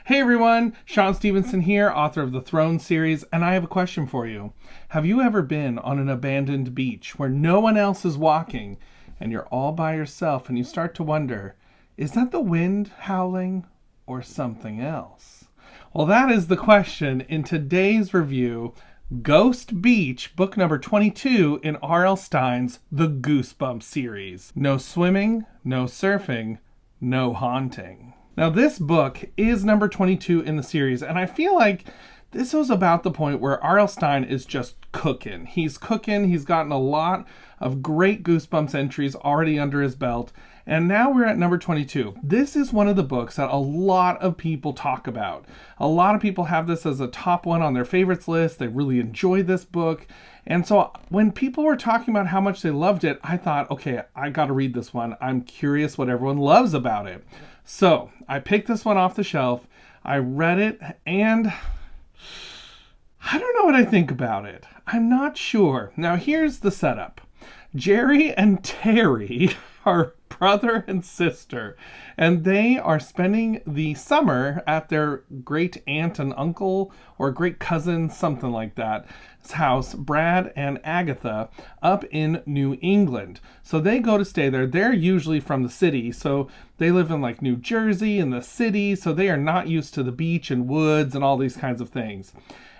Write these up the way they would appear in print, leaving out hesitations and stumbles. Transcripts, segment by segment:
Hey everyone, Shaun Stevenson here, author of the Throne series, and I have a question for you. Have you ever been on an abandoned beach where no one else is walking and you're all by yourself and you start to wonder, is that the wind howling or something else? Well, that is the question in today's review, Ghost Beach, book number 22 in R.L. Stine's The Goosebumps series. No swimming, no surfing, no haunting. Now, this book is number 22 in the series, and I feel like this was about the point where R.L. Stine is just cooking. He's cooking. He's gotten a lot of great Goosebumps entries already under his belt, and now we're at number 22. This is one of the books that a lot of people talk about. A lot of people have this as a top one on their favorites list. They really enjoy this book. And so when people were talking about how much they loved it, I thought, okay, I got to read this one. I'm curious what everyone loves about it. So I picked this one off the shelf. I read it, and I don't know what I think about it. I'm not sure. Now, here's the setup. Jerry and Terry are brother and sister, and they are spending the summer at their great aunt and uncle or great cousin, something like that, house, Brad and Agatha, up in New England. So they go to stay there. They're usually from the city, so they live in like New Jersey in the city, so they are not used to the beach and woods and all these kinds of things.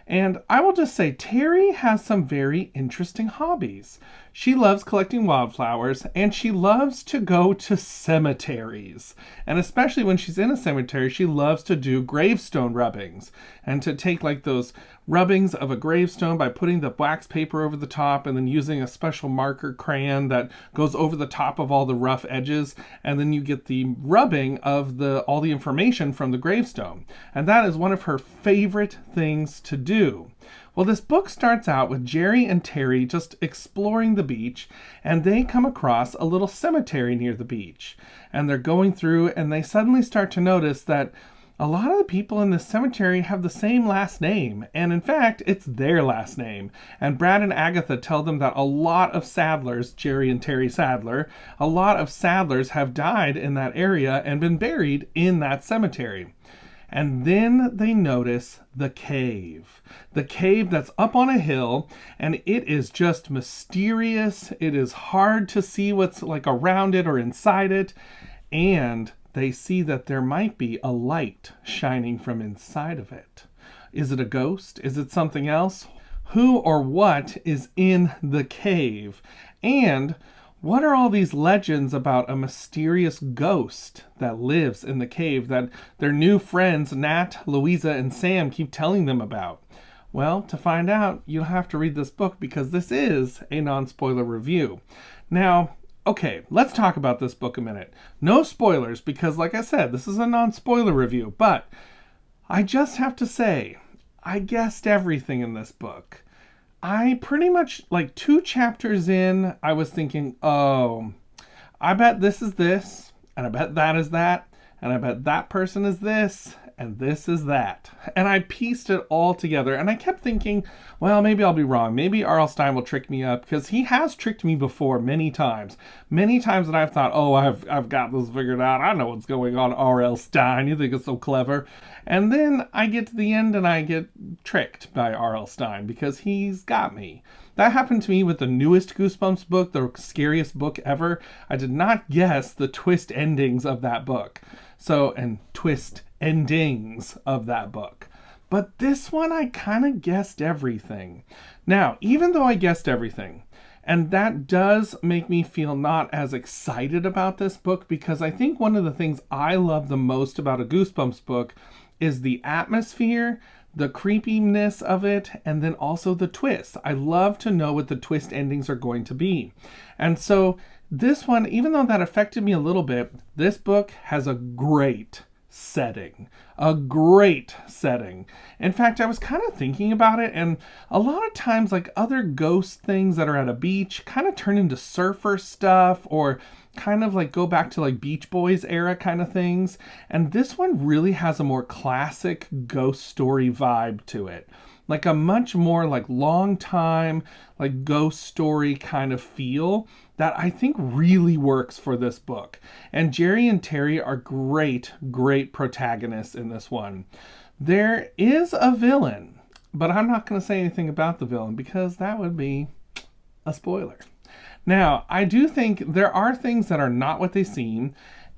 And I will just say, Terry has some very interesting hobbies. She loves collecting wildflowers, and she loves to go to cemeteries. And especially when she's in a cemetery, she loves to do gravestone rubbings, and to take like those rubbings of a gravestone by putting the wax paper over the top and then using a special marker crayon that goes over the top of all the rough edges, and then you get the rubbing of all the information from the gravestone. And that is one of her favorite things to do. Well, this book starts out with Jerry and Terry just exploring the beach, and they come across a little cemetery near the beach. And they're going through, and they suddenly start to notice that a lot of the people in this cemetery have the same last name, and in fact, it's their last name. And Brad and Agatha tell them that a lot of Sadlers, Jerry and Terry Sadler, a lot of Sadlers have died in that area and been buried in that cemetery. And then they notice the cave that's up on a hill, and it is just mysterious. It is hard to see what's like around it or inside it, and they see that there might be a light shining from inside of it. Is it a ghost? Is it something else? Who or what is in the cave? And what are all these legends about a mysterious ghost that lives in the cave that their new friends, Nat, Louisa, and Sam, keep telling them about? Well, to find out, you'll have to read this book because this is a non-spoiler review. Now, okay, let's talk about this book a minute. No spoilers because, like I said, this is a non-spoiler review, but I just have to say, I guessed everything in this book. I pretty much, like 2 chapters in, I was thinking, oh, I bet this is this, and I bet that is that, and I bet that person is this, and this is that. And I pieced it all together, and I kept thinking, well, maybe I'll be wrong. Maybe R.L. Stine will trick me up, because he has tricked me before many times. Many times that I've thought, oh, I've got this figured out. I know what's going on, R.L. Stine. You think it's so clever. And then I get to the end and I get tricked by R.L. Stine because he's got me. That happened to me with the newest Goosebumps book, the scariest book ever. I did not guess the twist endings of that book. And twist endings of that book. But this one, I kind of guessed everything. Now, even though I guessed everything, and that does make me feel not as excited about this book, because I think one of the things I love the most about a Goosebumps book is the atmosphere, the creepiness of it, and then also the twists. I love to know what the twist endings are going to be. And so this one, even though that affected me a little bit, this book has a great setting. A great setting. In fact, I was kind of thinking about it, and a lot of times, like other ghost things that are at a beach kind of turn into surfer stuff, or kind of like go back to like Beach Boys era kind of things. And this one really has a more classic ghost story vibe to it. like a much more like long time, like ghost story kind of feel that I think really works for this book. And Jerry and Terry are great, great protagonists in this one. There is a villain, but I'm not going to say anything about the villain because that would be a spoiler. Now, I do think there are things that are not what they seem,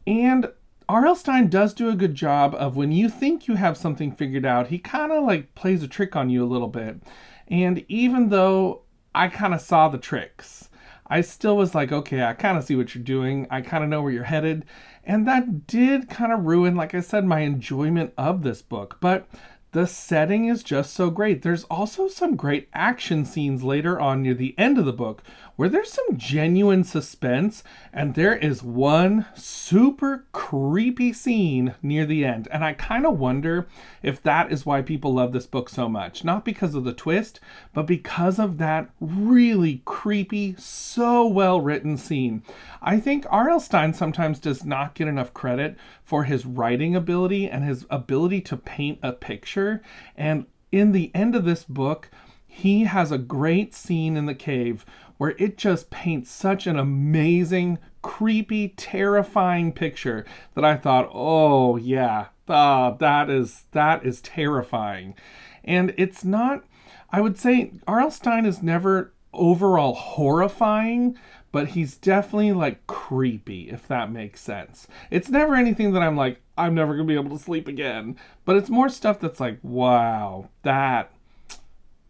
and R.L. Stine does do a good job of when you think you have something figured out, he kind of like plays a trick on you a little bit. And even though I kind of saw the tricks, I still was like, okay, I kind of see what you're doing. I kind of know where you're headed. And that did kind of ruin, like I said, my enjoyment of this book. But the setting is just so great. There's also some great action scenes later on near the end of the book where there's some genuine suspense, and there is one super creepy scene near the end. And I kind of wonder if that is why people love this book so much. Not because of the twist, but because of that really creepy, so well written scene. I think R.L. Stine sometimes does not get enough credit for his writing ability and his ability to paint a picture. And in the end of this book, he has a great scene in the cave where it just paints such an amazing, creepy, terrifying picture that I thought, oh yeah, that is terrifying. And it's not, I would say R.L. Stine is never overall horrifying, but he's definitely like creepy, if that makes sense. It's never anything that I'm like, I'm never gonna be able to sleep again. But it's more stuff that's like, wow, that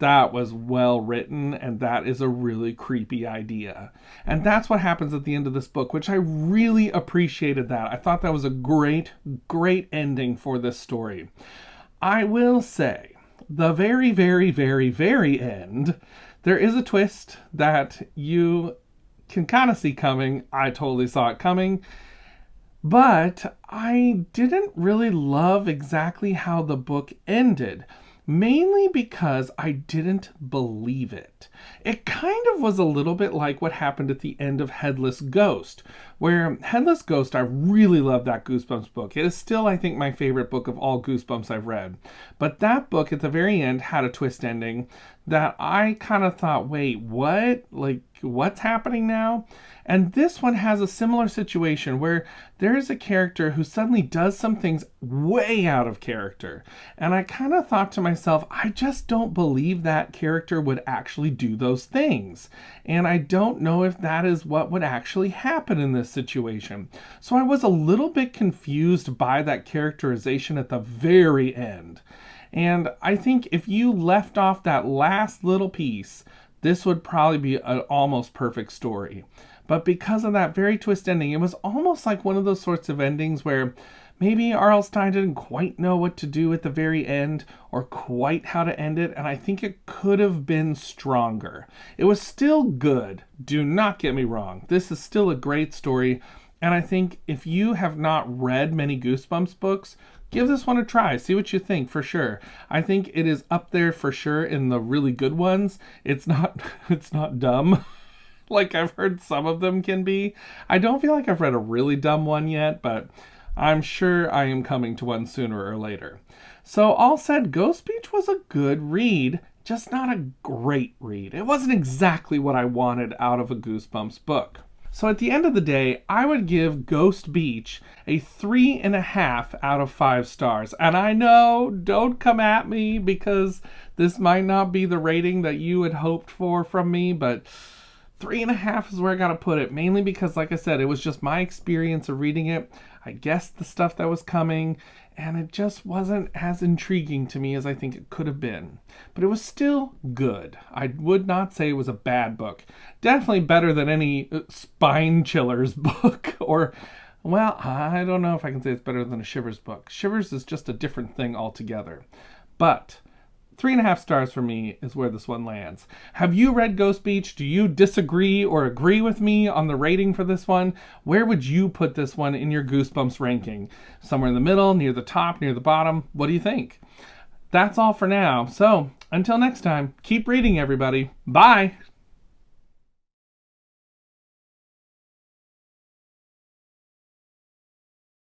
was well written, and that is a really creepy idea. And that's what happens at the end of this book, which I really appreciated that. I thought that was a great, great ending for this story. I will say, the very, very, very, very end, there is a twist that you can kind of see coming. I totally saw it coming. But I didn't really love exactly how the book ended. Mainly because I didn't believe it. It kind of was a little bit like what happened at the end of Headless Ghost, where Headless Ghost, I really love that Goosebumps book. It is still, I think, my favorite book of all Goosebumps I've read. But that book at the very end had a twist ending that I kind of thought, wait, what? Like, what's happening now? And this one has a similar situation where there is a character who suddenly does some things way out of character. And I kind of thought to myself, I just don't believe that character would actually do those things. And I don't know if that is what would actually happen in this situation. So I was a little bit confused by that characterization at the very end. And I think if you left off that last little piece, this would probably be an almost perfect story. But because of that very twist ending, it was almost like one of those sorts of endings where maybe R.L. Stine didn't quite know what to do at the very end or quite how to end it, and I think it could have been stronger. It was still good. Do not get me wrong. This is still a great story, and I think if you have not read many Goosebumps books, give this one a try. See what you think, for sure. I think it is up there for sure in the really good ones. It's not dumb. Like I've heard some of them can be. I don't feel like I've read a really dumb one yet, but I'm sure I am coming to one sooner or later. So all said, Ghost Beach was a good read, just not a great read. It wasn't exactly what I wanted out of a Goosebumps book. So at the end of the day, I would give Ghost Beach a 3.5 out of 5 stars. And I know, don't come at me because this might not be the rating that you had hoped for from me, but 3.5 is where I gotta put it, mainly because, like I said, it was just my experience of reading it. I guessed the stuff that was coming, and it just wasn't as intriguing to me as I think it could have been. But it was still good. I would not say it was a bad book. Definitely better than any Spine Chillers book, or, well, I don't know if I can say it's better than a Shivers book. Shivers is just a different thing altogether. But 3.5 stars for me is where this one lands. Have you read Ghost Beach? Do you disagree or agree with me on the rating for this one? Where would you put this one in your Goosebumps ranking? Somewhere in the middle, near the top, near the bottom? What do you think? That's all for now. So, until next time, keep reading, everybody. Bye!